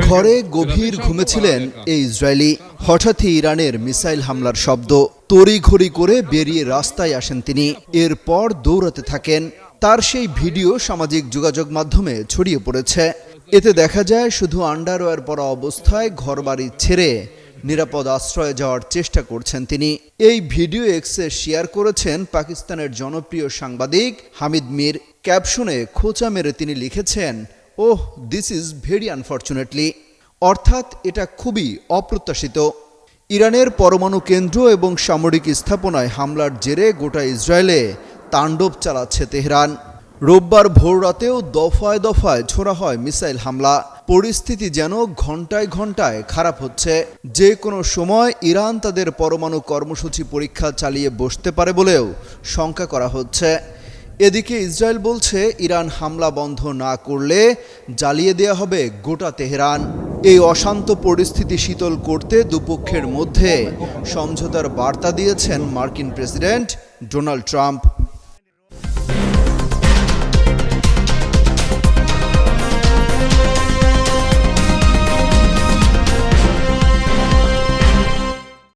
ঘরে গভীর ঘুমেছিলেন এই ইসরায়েলি। হঠাৎই ইরানের মিসাইল হামলার শব্দ। তড়িঘড়ি করে বেরিয়ে রাস্তায় আসেন তিনি। এরপর দৌড়াতে থাকেন। তার সেই ভিডিও সামাজিক যোগাযোগ মাধ্যমে ছড়িয়ে পড়েছে। এতে দেখা যায় শুধু আন্ডারওয়্যার পরা অবস্থায় ঘরবাড়ি ছেড়ে নিরাপদ আশ্রয়ে যাওয়ার চেষ্টা করছেন তিনি। এই ভিডিও এক্সে শেয়ার করেছেন পাকিস্তানের জনপ্রিয় সাংবাদিক হামিদ মির। ক্যাপশনে খোঁচা মেরে তিনি লিখেছেন, ওহ দিস ইজ ভেরি আনফর্চুনেটলি, অর্থাৎ এটা খুবই অপ্রত্যাশিত। ইরানের পরমাণু কেন্দ্র এবং সামরিক স্থাপনায় হামলার জেরে গোটা ইসরায়েলে তাণ্ডব চালাচ্ছে তেহরান। রোববার ভোররাতেও দফায় দফায় ছোড়া হয় মিসাইল হামলা। পরিস্থিতি যেন ঘন্টায় ঘন্টায় খারাপ হচ্ছে। যে কোনো সময় ইরান তাদের পরমাণু কর্মসূচি পরীক্ষা চালিয়ে বসতে পারে বলেও শঙ্কা করা হচ্ছে। এদিকে ইসরায়েল বলছে ইরান হামলা বন্ধ না করলে জ্বালিয়ে দেয়া হবে গোটা তেহরান। এই অশান্ত পরিস্থিতি শীতল করতে দুপক্ষের মধ্যে সমঝোতার বার্তা দিয়েছেন মার্কিন প্রেসিডেন্ট ডোনাল্ড ট্রাম্প।